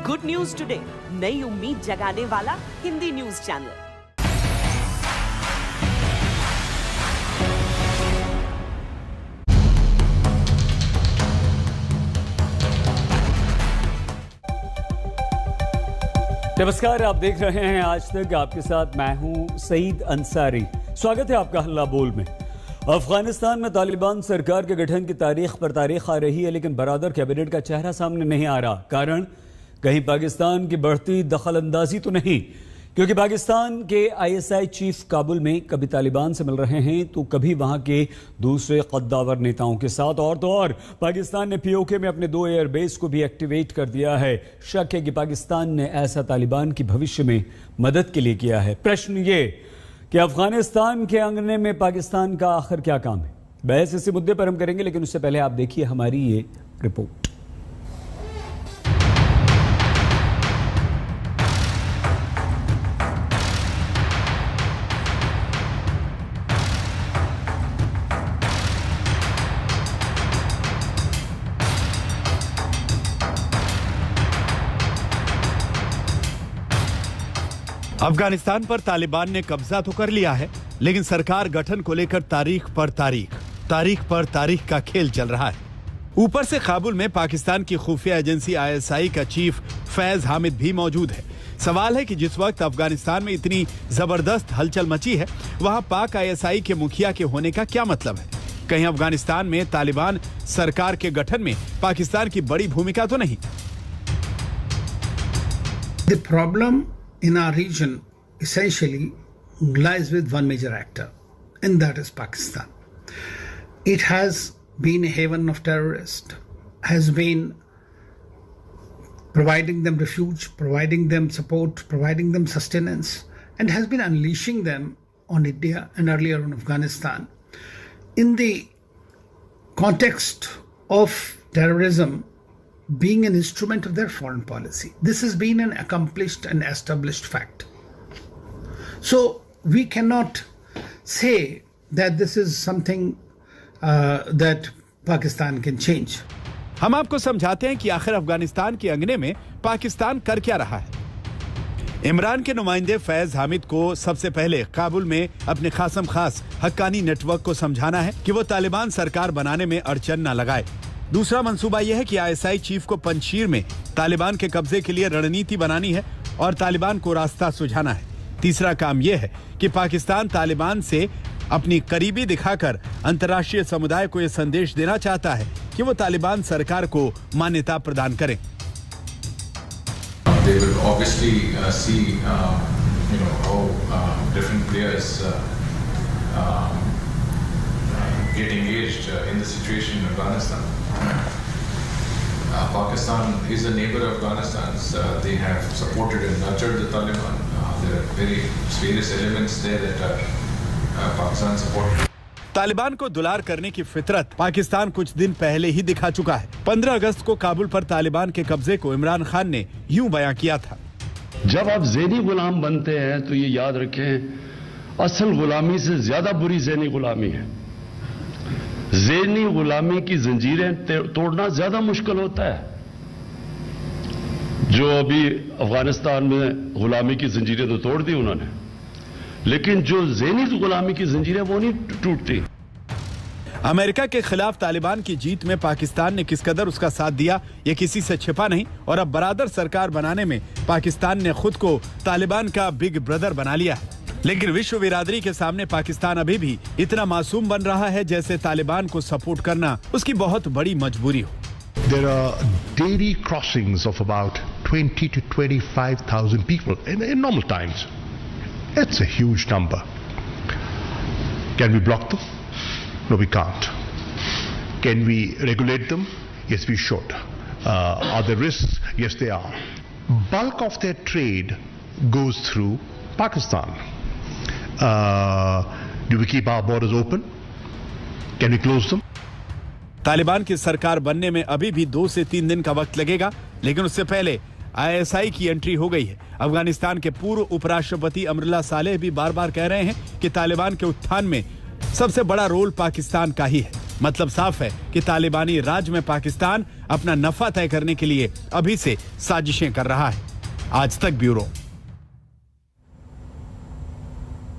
Good news today, नई उम्मीद जगाने वाला हिंदी न्यूज चैनल। नमस्कार, आप देख रहे हैं आज तक। आपके साथ मैं हूं सईद अंसारी। स्वागत है आपका हल्ला बोल में। अफगानिस्तान में तालिबान सरकार के गठन की तारीख पर तारीख आ रही है, लेकिन बरादर कैबिनेट का चेहरा सामने नहीं आ रहा। कारण कहीं पाकिस्तान की बढ़ती दखल अंदाजी तो नहीं, क्योंकि पाकिस्तान के ISI चीफ काबुल में कभी तालिबान से मिल रहे हैं तो कभी वहां के दूसरे कद्दावर नेताओं के साथ। और तो और पाकिस्तान ने POK में अपने 2 एयरबेस को भी एक्टिवेट कर दिया है। शक है कि पाकिस्तान ने ऐसा तालिबान की भविष्य में मदद के लिए किया है। प्रश्न ये कि अफगानिस्तान के अंगने में पाकिस्तान का आखिर क्या काम है? बहस इसी मुद्दे पर हम करेंगे, लेकिन उससे पहले आप देखिए हमारी ये रिपोर्ट। अफगानिस्तान पर तालिबान ने कब्जा तो कर लिया है, लेकिन सरकार गठन को लेकर तारीख पर तारीख का खेल चल रहा है। ऊपर से काबुल में पाकिस्तान की खुफिया एजेंसी ISI का चीफ फैज हामिद भी मौजूद है। सवाल है कि जिस वक्त अफगानिस्तान में इतनी जबरदस्त हलचल मची है, वहां पाक ISI के मुखिया के होने का क्या मतलब है? कहीं अफगानिस्तान में तालिबान सरकार के गठन में पाकिस्तान की बड़ी भूमिका तो नहीं? The problem in our region essentially lies with one major actor, and that is Pakistan. It has been a haven of terrorists, has been providing them refuge, providing them support, providing them sustenance, and has been unleashing them on India and earlier on Afghanistan. In the context of terrorism being an instrument of their foreign policy. This has been an accomplished and established fact. So we cannot say that this is something that Pakistan can change. हम आपको समझाते हैं कि आखिर अफगानिस्तान के अंगने में पाकिस्तान कर क्या रहा है। इमरान के नुमाइंदे फैज हामिद को सबसे पहले काबुल में अपने खासम खास हक्कानी नेटवर्क को समझाना है कि वो तालिबान सरकार बनाने में अड़चन न लगाए। दूसरा मंसूबा यह है कि ISI चीफ को पंजशीर में तालिबान के कब्जे के लिए रणनीति बनानी है और तालिबान को रास्ता सुझाना है। तीसरा काम यह है कि पाकिस्तान तालिबान से अपनी करीबी दिखाकर अंतर्राष्ट्रीय समुदाय को यह संदेश देना चाहता है कि वो तालिबान सरकार को मान्यता प्रदान करें। They will obviously see, how different players get engaged in the situation in Afghanistan. Pakistan is a neighbor of Afghanistan. They have supported and nurtured the Taliban. There are various elements there that Pakistan supported. Taliban को दुलार करने की फितरत पाकिस्तान कुछ दिन पहले ही दिखा चुका है। 15 अगस्त को काबुल पर तालिबान के कब्जे को इमरान खान ने यूं बयां किया था। जब आप ज़ेनी गुलाम बनते हैं तो ये याद रखें, असल गुलामी से ज्यादा बुरी ज़ेनी गुलामी है। ज़ेनी गुलामी की जंजीरें तोड़ना ज्यादा मुश्किल होता है। जो अभी अफगानिस्तान में गुलामी की जंजीरें तो तोड़ दी उन्होंने, लेकिन जो ज़ेनी गुलामी की जंजीरें वो नहीं टूटती। अमेरिका के खिलाफ तालिबान की जीत में पाकिस्तान ने किस कदर उसका साथ दिया, ये किसी से छिपा नहीं। और अब बरादर सरकार बनाने में पाकिस्तान ने खुद को तालिबान का बिग ब्रदर बना लिया है। लेकिन विश्व बिरादरी के सामने पाकिस्तान अभी भी इतना मासूम बन रहा है जैसे तालिबान को सपोर्ट करना उसकी बहुत बड़ी मजबूरी हो। There are daily crossings of about 20 to 25,000 people in normal times. It's a huge number. Can we block them? No, we can't. Can we regulate them? Yes, we should. Are there risks? Yes, there are. Bulk of their trade goes through Pakistan. Do we keep our borders open? Can we close them? Taliban की सरकार बनने में अभी भी 2 से 3 दिन का वक्त लगेगा, लेकिन उससे पहले ISI की एंट्री हो गई है। अफगानिस्तान के पूर्व उपराष्ट्रपति अमरुल्लाह सालेह भी बार बार कह रहे हैं कि तालिबान के उत्थान में सबसे बड़ा रोल पाकिस्तान का ही है। मतलब साफ है कि तालिबानी राज में पाकिस्तान अपना नफा तय करने के लिए अभी से साजिशें कर रहा है। आज तक ब्यूरो।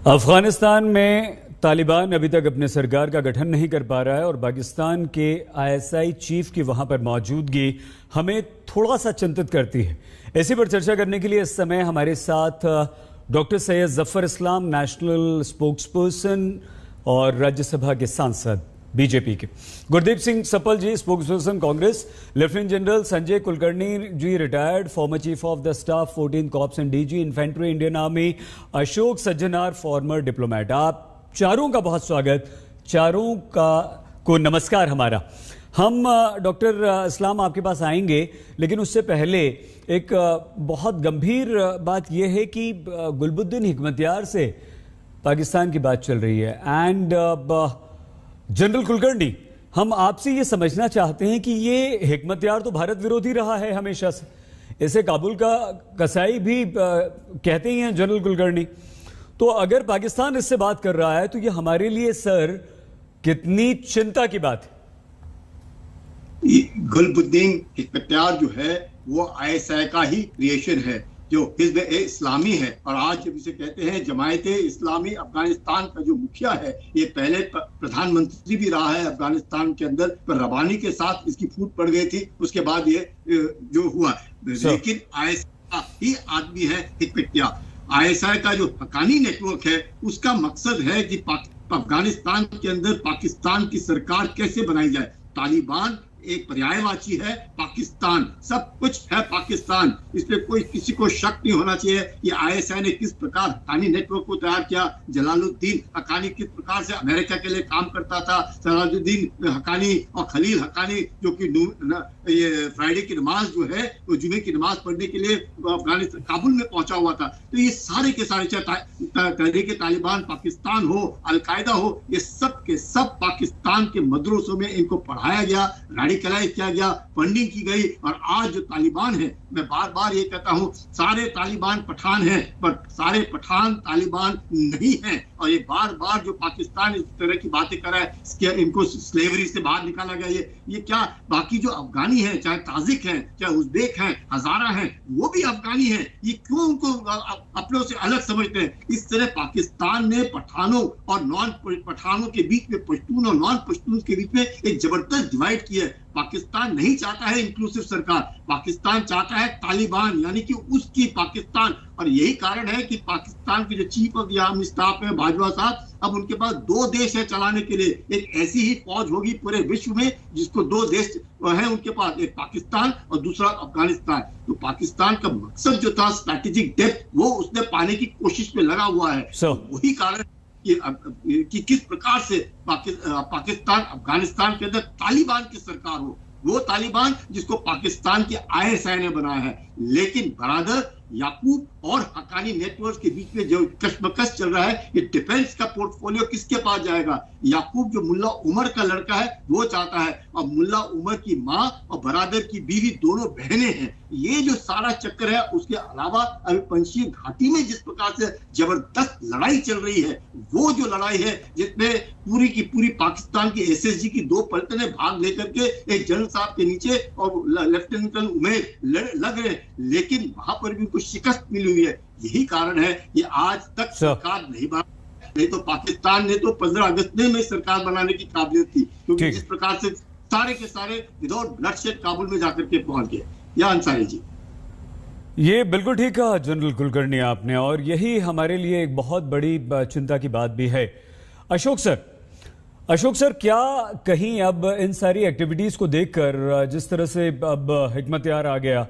अफगानिस्तान में तालिबान अभी तक अपने सरकार का गठन नहीं कर पा रहा है और पाकिस्तान के ISI चीफ की वहां पर मौजूदगी हमें थोड़ा सा चिंतित करती है। इसी पर चर्चा करने के लिए इस समय हमारे साथ doctor Syed Zafar Islam, national spokesperson और राज्यसभा के सांसद बीजेपी के, Gurdeep Singh Sappal ji spokesperson Congress, lieutenant general Sanjay Kulkarni ji retired former chief of the staff 14 corps and DG infantry Indian army, Ashok Sajjanar former diplomat. आप चारों का बहुत स्वागत, चारों को नमस्कार हमारा। हम डॉक्टर इस्लाम आपके पास आएंगे, लेकिन उससे पहले एक बहुत गंभीर बात यह है कि गुलबुद्दीन हिकमतयार से पाकिस्तान की बात चल रही है एंड जनरल कुलकर्णी, हम आपसे ये समझना चाहते हैं कि ये हिकमतयार तो भारत विरोधी रहा है हमेशा से, इसे काबुल का कसाई भी कहते ही हैं जनरल कुलकर्णी। तो अगर पाकिस्तान इससे बात कर रहा है तो ये हमारे लिए सर कितनी चिंता की बात है? गुलबुद्दीन हिकमतयार जो है वो ISI का ही क्रिएशन है, जो हिज़्ब इस्लामी है। और आज जब इसे कहते हैं जमायत इस्लामी अफगानिस्तान का जो मुखिया है, ये पहले प्रधानमंत्री भी रहा है अफगानिस्तान के अंदर, पर रबानी के साथ इसकी फूट पड़ गई थी, उसके बाद ये जो हुआ, लेकिन ISI का ही आदमी है हिकमतयार। ISI का जो हकानी नेटवर्क है उसका मकसद है कि अफगानिस्तान के अंदर पाकिस्तान की सरकार कैसे बनाई जाए। तालिबान एक पर्यायवाची है, पाकिस्तान सब कुछ है पाकिस्तान, इस पे कोई किसी को शक नहीं होना चाहिए कि ISI ने किस प्रकार हकानी नेटवर्क को तैयार किया। जलालुद्दीन हकानी किस प्रकार से अमेरिका के लिए काम करता था, सलाजुद्दीन हकानी और खलील हकानी जो कि ये फ्राइडे की नमाज जो है वो जुमे की नमाज पढ़ने के लिए अफगानिस्तान काबुल में पहुंचा हुआ था। तो ये सारे के सारे, चाहे तहरीक तालिबान पाकिस्तान हो, अलकायदा हो, ये सब के सब पाकिस्तान के मदरसों में इनको पढ़ाया गया, रेडिकलाइज किया गया, फंडिंग की गई। और आज जो तालिबान है, मैं बार बार ये कहता हूँ, सारे तालिबान पठान हैं, पर सारे पठान तालिबान नहीं हैं। और ये बार बार जो पाकिस्तान इस तरह की बातें कर रहा है, इनको स्लेवरी से बाहर निकाला गया, ये क्या, बाकी जो अफगानी हैं, चाहे ताजिक हैं, चाहे उज़्बेक हैं, हजारा हैं, वो भी अफगानी हैं, ये क्यों उनको अपनों से अलग समझते हैं? इस तरह पाकिस्तान ने पठानों और नॉन पठानों के बीच में, पश्तून और नॉन पश्तून के बीच में एक जबरदस्त डिवाइड की है। पाकिस्तान नहीं चाहता है इंक्लूसिव सरकार, पाकिस्तान चाहता है तालिबान, यानी कि उसकी पाकिस्तान। और यही कारण है कि पाकिस्तान के जो chief of the army staff है बाजवा साहब, अब उनके पास 2 देश है चलाने के लिए। एक ऐसी ही फौज होगी पूरे विश्व में जिसको 2 देश है उनके पास, एक पाकिस्तान और दूसरा अफगानिस्तान। तो पाकिस्तान का मकसद जो था स्ट्रैटेजिक डेप्थ, वो उसने पाने की कोशिश में लगा हुआ है। वही कारण कि किस प्रकार से पाकिस्तान अफगानिस्तान के अंदर तालिबान की सरकार हो, वो तालिबान जिसको पाकिस्तान के ISI ने बनाया है। लेकिन बरादर याकूब और हकानी नेटवर्क के बीच में जो कशमकश चल रहा है, ये डिफेंस का पोर्टफोलियो किसके पास जाएगा? याकूब जो मुल्ला उमर का लड़का है वो चाहता है, और मुल्ला उमर की माँ और बरादर की बीवी दोनों बहनें हैं। ये जो सारा चक्कर है, उसके अलावा अभी पंजशीर घाटी में जिस प्रकार से जबरदस्त लड़ाई चल रही है, वो जो लड़ाई है जिसमें पूरी की पूरी पाकिस्तान की SSG की 2 पलटनें भाग लेकर के एक जनरल साहब के नीचे और लेफ्टिनेंट जनरल उमेर लग रहे, लेकिन वहां पर भी उनको शिकस्त मिली हुई है। यही कारण है कि आज तक सरकार नहीं बना, नहीं तो पाकिस्तान ने तो 15 अगस्त में सरकार बनाने की काबिलियत थी, क्योंकि जिस प्रकार से सारे के सारे विदाउट ब्लडशेड काबुल में जाकर के पहुंच गए। या अंसारी जी, ये बिल्कुल ठीक कहा जनरल कुलकर्णी आपने, और यही हमारे लिए एक बहुत बड़ी चिंता की बात भी है। अशोक सर, क्या कहीं अब इन सारी एक्टिविटीज को देखकर, जिस तरह से अब हिकमतयार आ गया,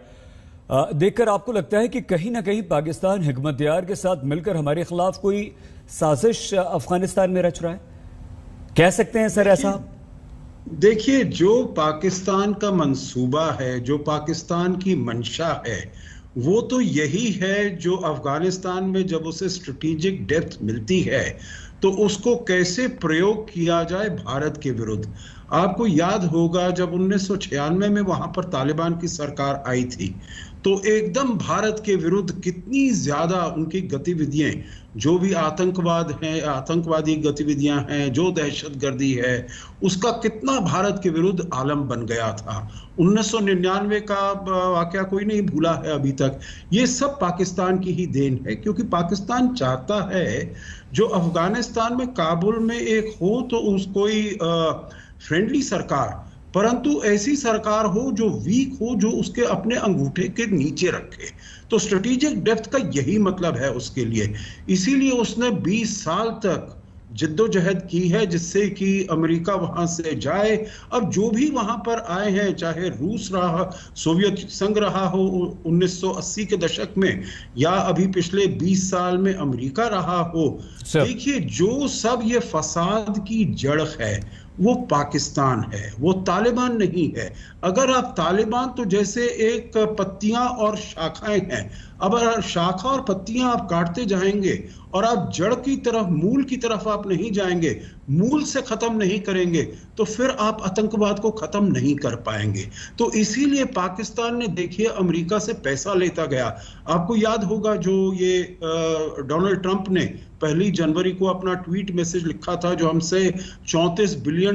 देखकर आपको लगता है कि कहीं ना कहीं पाकिस्तान हिकमतयार के साथ मिलकर हमारे खिलाफ कोई साजिश अफगानिस्तान में रच रहा है? कह सकते हैं सर ऐसा? देखिए, जो पाकिस्तान का मंसूबा है, जो पाकिस्तान की मंशा है, वो तो यही है जो अफगानिस्तान में जब उसे स्ट्रेटेजिक डेप्थ मिलती है तो उसको कैसे प्रयोग किया जाए भारत के विरुद्ध। आपको याद होगा जब 1996 में वहां पर तालिबान की सरकार आई थी तो एकदम भारत के विरुद्ध कितनी ज्यादा उनकी गतिविधियां, जो भी आतंकवाद है, आतंकवादी गतिविधियां हैं, जो दहशतगर्दी है, उसका कितना भारत के विरुद्ध आलम बन गया था। 1999 का वाकया कोई नहीं भूला है अभी तक। ये सब पाकिस्तान की ही देन है, क्योंकि पाकिस्तान चाहता है जो अफगानिस्तान में काबुल में एक हो तो कोई फ्रेंडली सरकार, परंतु ऐसी सरकार हो जो वीक हो, जो उसके अपने अंगूठे के नीचे रखे। तो स्ट्रेटेजिक डेप्थ का यही मतलब है उसके लिए। इसीलिए उसने 20 साल तक जिद्दोजहद की है जिससे कि अमेरिका वहां से जाए। अब जो भी वहां पर आए हैं, चाहे रूस रहा, सोवियत संघ रहा हो 1980 के दशक में, या अभी पिछले 20 साल में अमेरिका रहा हो, देखिए जो सब ये फसाद की जड़ है वो पाकिस्तान है, वो तालिबान नहीं है। अगर आप तालिबान तो जैसे एक पत्तियां और शाखाएं हैं, अब अगर शाखा और पत्तियां आप काटते जाएंगे और आप जड़ की तरफ, मूल की तरफ आप नहीं जाएंगे, मूल से खत्म नहीं करेंगे, तो फिर आप आतंकवाद को खत्म नहीं कर पाएंगे। तो इसीलिए पाकिस्तान ने, देखिए, अमेरिका से पैसा लेता गया। आपको याद होगा जो ये डोनाल्ड ट्रंप ने 1 जनवरी को अपना ट्वीट मैसेज लिखा था, जो हमसे $34 बिलियन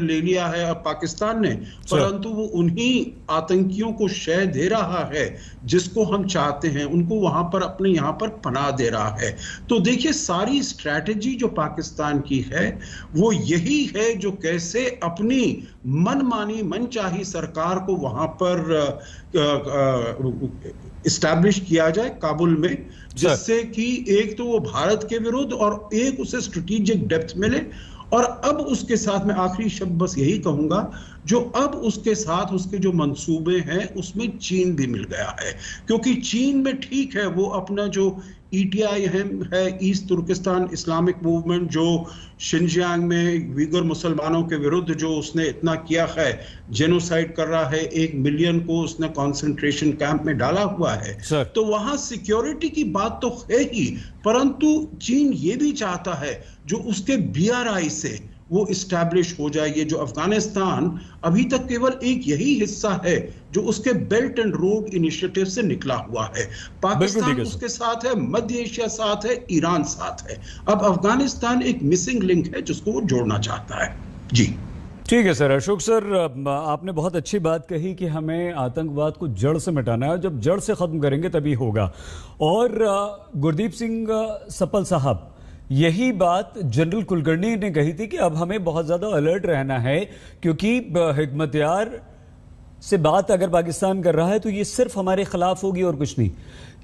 ले लिया है अब पाकिस्तान ने, परंतु वो उन्हीं आतंकियों को शय दे रहा है जिसको हम चाहते हैं, उनको वहां पर अपने यहाँ पर पनाह दे रहा है। तो देखिए सारी स्ट्रैटेजी जो पाकिस्तान की है वो यही है, जो कैसे अपनी मनमानी मनचाही सरकार को वहां पर इस्टेब्लिश किया जाए काबुल में, जिससे कि एक तो वो भारत के विरुद्ध और एक उसे स्ट्रेटेजिक डेप्थ मिले। और अब उसके साथ मैं आखिरी शब्द बस यही कहूंगा, जो अब उसके साथ उसके जो मंसूबे हैं उसमें चीन भी मिल गया है, क्योंकि चीन में ठीक है वो अपना जो ETI है, ईस्ट तुर्किस्तान इस्लामिक मूवमेंट, जो शिनजियांग में वीगर मुसलमानों के विरुद्ध जो उसने इतना किया है, जेनोसाइड कर रहा है, 1 मिलियन को उसने कंसंट्रेशन कैंप में डाला हुआ है। तो वहां सिक्योरिटी की बात तो है ही, परंतु चीन ये भी चाहता है जो उसके BRI से वो इस्टेब्लिश हो जाए। ये जो अफगानिस्तान अभी तक केवल एक यही हिस्सा है जो उसके बेल्ट एंड रोड इनिशिएटिव से निकला हुआ है। पाकिस्तान उसके साथ है, मध्य एशिया साथ है, ईरान साथ है। अब अफगानिस्तान एक मिसिंग लिंक है जिसको वो जोड़ना चाहता है। जी ठीक है सर। अशोक सर, आपने बहुत अच्छी बात कही कि हमें आतंकवाद को जड़ से मिटाना है, जब जड़ से खत्म करेंगे तभी होगा। और गुरदीप सिंह सप्पल साहब, यही बात जनरल कुलकर्णी ने कही थी कि अब हमें बहुत ज्यादा अलर्ट रहना है, क्योंकि हिकमतयार से बात अगर पाकिस्तान कर रहा है तो ये सिर्फ हमारे खिलाफ होगी और कुछ नहीं।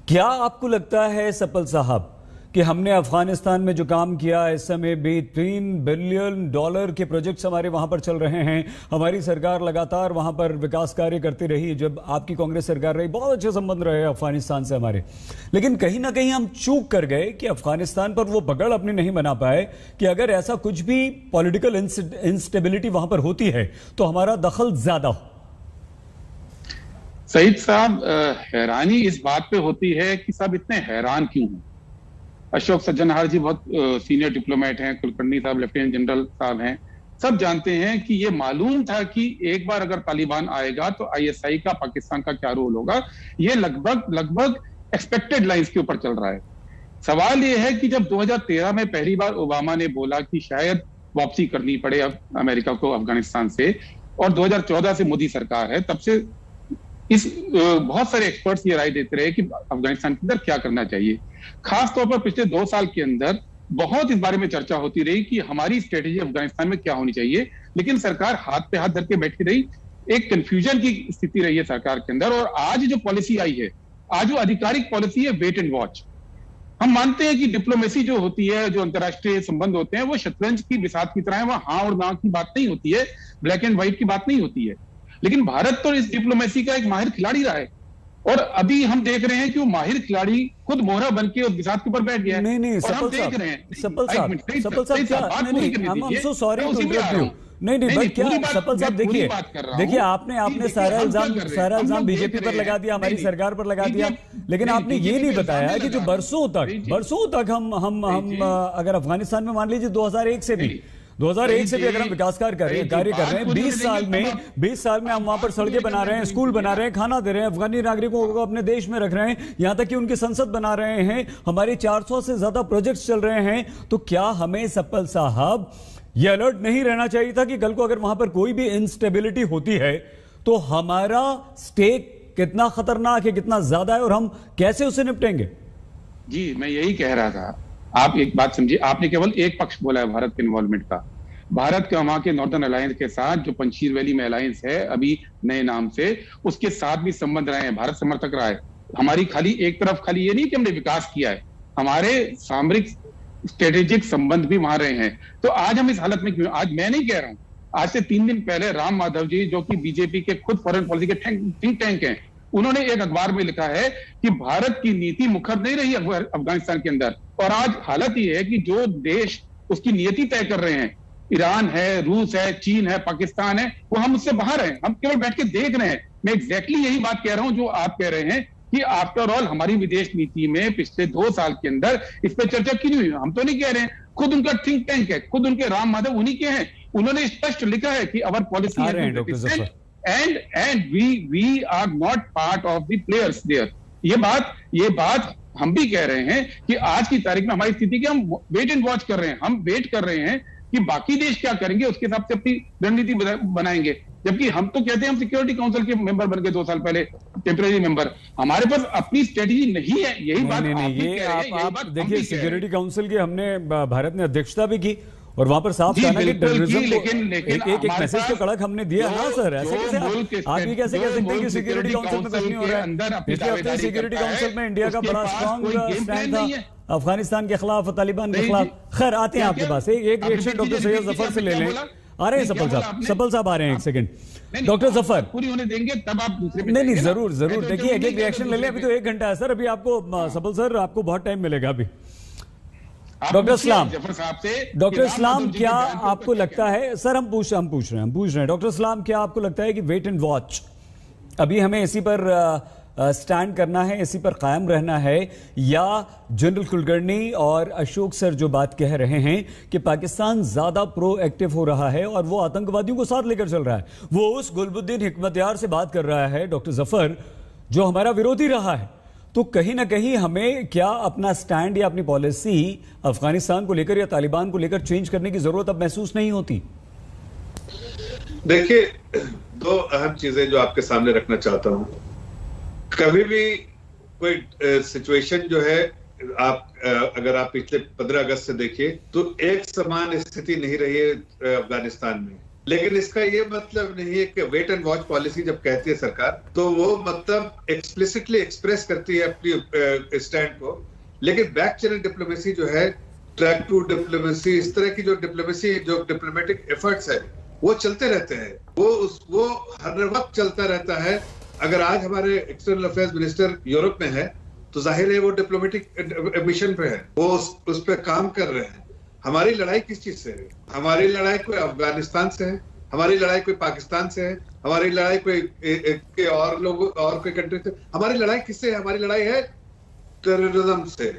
क्या आपको लगता है सप्पल साहब कि हमने अफगानिस्तान में जो काम किया, इस समय भी $3 बिलियन के प्रोजेक्ट्स हमारे वहां पर चल रहे हैं, हमारी सरकार लगातार वहां पर विकास कार्य करती रही, जब आपकी कांग्रेस सरकार रही बहुत अच्छे संबंध रहे अफगानिस्तान से हमारे, लेकिन कहीं ना कहीं हम चूक कर गए कि अफगानिस्तान पर वो पकड़ अपनी नहीं बना पाए कि अगर ऐसा कुछ भी पॉलिटिकल इंस्टेबिलिटी वहां पर होती है तो हमारा दखल ज्यादा हो। सईद साहब, हैरानी इस बात पे होती है कि सब इतने हैरान क्यों हैं। अशोक सज्जनहार जी बहुत सीनियर डिप्लोमेट हैं, कुलकर्णी साहब लेफ्टिनेंट जनरल साहब हैं, सब जानते हैं कि ये मालूम था कि एक बार अगर तालिबान आएगा तो ISI का पाकिस्तान का क्या रोल होगा। ये लगभग एक्सपेक्टेड लाइंस के ऊपर चल रहा है। सवाल ये है कि जब 2013 में पहली बार ओबामा ने बोला कि शायद वापसी करनी पड़े अब अमेरिका को अफगानिस्तान से, और 2014 से मोदी सरकार है, तब से बहुत सारे एक्सपर्ट्स ये राय देते रहे कि अफगानिस्तान के अंदर क्या करना चाहिए। खास तौर पर पिछले 2 साल के अंदर बहुत इस बारे में चर्चा होती रही कि हमारी स्ट्रेटेजी अफगानिस्तान में क्या होनी चाहिए, लेकिन सरकार हाथ पे हाथ धर के बैठी रही। एक कंफ्यूजन की स्थिति रही है सरकार के अंदर। और आज जो पॉलिसी आई है, आज वो आधिकारिक पॉलिसी है वेट एंड वॉच। हम मानते हैं कि डिप्लोमेसी जो होती है, जो अंतर्राष्ट्रीय संबंध होते हैं, वो शतरंज की बिसात की तरह है, वहां हाँ और ना की बात नहीं होती है, ब्लैक एंड व्हाइट की बात नहीं होती है। लेकिन भारत तो इस डिप्लोमेसी का एक माहिर खिलाड़ी रहा है, और अभी हम देख रहे हैं कि वो माहिर खिलाड़ी खुद मोहरा बन के उस बिसात के ऊपर बैठ गया है। नहीं, और हम देख रहे हैं सप्पल साहब, नहीं क्या सपल साहब देखिए आपने सारा इल्जाम बीजेपी पर लगा दिया, हमारी सरकार पर लगा दिया, लेकिन आपने ये नहीं बताया कि जो बरसों तक हम अगर अफगानिस्तान में मान लीजिए 2001 से भी अगर हम विकास कार्य कर रहे हैं 20 साल में हम वहां पर सड़कें बना रहे हैं, स्कूल बना रहे हैं, खाना दे रहे हैं, अफगानी नागरिकों को अपने देश में रख रहे हैं, यहां तक कि उनकी संसद बना रहे हैं, हमारे 400 से ज्यादा प्रोजेक्ट्स चल रहे हैं, तो क्या हमें सपल साहब ये अलर्ट नहीं रहना चाहिए था कि कल को अगर वहां पर कोई भी इंस्टेबिलिटी होती है तो हमारा स्टेक कितना खतरनाक है, कितना ज्यादा है और हम कैसे उससे निपटेंगे? जी मैं यही कह रहा था। आप एक बात समझिए, आपने केवल एक पक्ष बोला है भारत के इन्वॉल्वमेंट का। भारत का वहां के नॉर्दर्न अलायंस के साथ जो पंचशील वैली में अलायंस है अभी नए नाम से, उसके साथ भी संबंध रहे हैं, भारत समर्थक रहा है। हमारी खाली एक तरफ खाली ये नहीं कि हमने विकास किया है, हमारे सामरिक स्ट्रेटेजिक संबंध भी वहां रहे हैं। तो आज हम इस हालत में क्यों? आज मैं नहीं कह रहा हूं, आज से 3 दिन पहले राम माधव जी जो कि बीजेपी के खुद फॉरेन पॉलिसी के थिंक टैंक हैं, उन्होंने एक अखबार में लिखा है कि भारत की नीति मुखर नहीं रही अफगानिस्तान के अंदर। और आज हालत ये है कि जो देश उसकी नीति तय कर रहे हैं, ईरान है, रूस है, चीन है, पाकिस्तान है, वो हम उससे बाहर हैं, हम केवल बैठ के देख रहे हैं। मैं एग्जैक्टली यही बात कह रहा हूं जो आप कह रहे हैं कि आफ्टर ऑल हमारी विदेश नीति में पिछले 2 साल के अंदर इस पर चर्चा क्यों नहीं हुई? हम तो नहीं कह रहे हैं, खुद उनका थिंक टैंक है, खुद उनके राम माधव उन्हीं के हैं, उन्होंने स्पष्ट लिखा है कि अवर policy and we are not part of the players there। ये बात हम भी कह रहे हैं कि आज की तारीख में हमारी स्थिति की हम वेट एंड वॉच कर रहे हैं, हम वेट कर रहे हैं कि बाकी देश क्या करेंगे, उसके हिसाब से अपनी रणनीति बनाएंगे। जबकि हम तो कहते हैं हम सिक्योरिटी काउंसिल के मेंबर बन गए 2 साल पहले, टेम्परेरी मेंबर, हमारे पास अपनी स्ट्रेटेजी नहीं है। यही बात आप देखिए, सिक्योरिटी काउंसिल की हमने भारत ने अध्यक्षता भी की और वहां पर साफ कहना कि टेररिज्म को एक मैसेज तो कड़क हमने दिया ना सर। ऐसे कैसे आप ये कैसे कह सकते हैं कि सिक्योरिटी काउंसिल में कुछ नहीं हो रहा है? पिछले हफ्ते सिक्योरिटी काउंसिल में इंडिया का बड़ा स्ट्रॉन्ग स्टैंड था अफगानिस्तान के खिलाफ, तालिबान के खिलाफ। खैर आते हैं आपके पास, एक रिएक्शन डॉक्टर सैयद जफर से ले लें। आ रहे हैं सपल साहब आ रहे हैं, एक सेकंड। डॉक्टर जफर पूरी होने देंगे तब आप दूसरे पे नहीं जरूर देखिए एक रिएक्शन ले लें। अभी तो 1 घंटा है सर, अभी आपको सपल सर आपको बहुत टाइम मिलेगा अभी। डॉक्टर इस्लाम क्या आपको लगता है, सर हम पूछ रहे हैं डॉक्टर इस्लाम, क्या आपको लगता है कि वेट एंड वॉच अभी हमें इसी पर स्टैंड करना है, इसी पर कायम रहना है, या जनरल कुलकर्णी और अशोक सर जो बात कह रहे हैं कि पाकिस्तान ज्यादा प्रोएक्टिव हो रहा है और वो आतंकवादियों को साथ लेकर चल रहा है, वो उस गुलबुद्दीन हिकमतयार से बात कर रहा है डॉक्टर जफर जो हमारा विरोधी रहा है, तो कहीं ना कहीं हमें क्या अपना स्टैंड या अपनी पॉलिसी अफगानिस्तान को लेकर या तालिबान को लेकर चेंज करने की जरूरत अब महसूस नहीं होती? देखिए, 2 अहम चीजें जो आपके सामने रखना चाहता हूं। कभी भी कोई सिचुएशन जो है, अगर आप पिछले 15 अगस्त से देखिए तो एक समान स्थिति नहीं रही है अफगानिस्तान में। लेकिन इसका ये मतलब नहीं है कि वेट एंड वॉच पॉलिसी जब कहती है सरकार, तो वो मतलब एक्सप्लिसिटली एक्सप्रेस करती है अपनी स्टैंड को। लेकिन बैक चैनल डिप्लोमेसी जो है, ट्रैक टू डिप्लोमेसी, इस तरह की जो डिप्लोमेटिक एफर्ट्स है वो चलते रहते हैं, वो हर वक्त चलता रहता है। अगर आज हमारे एक्सटर्नल अफेयर्स मिनिस्टर यूरोप में है तो जाहिर है वो डिप्लोमेटिक मिशन पे है, वो उस पे काम कर रहे हैं। हमारी लड़ाई किस चीज से है? हमारी लड़ाई कोई अफगानिस्तान से है, हमारी लड़ाई कोई पाकिस्तान से है, हमारी लड़ाई कोई और लोगों और कोई कंट्री से। हमारी लड़ाई किससे है? हमारी लड़ाई है टेररिज्म से,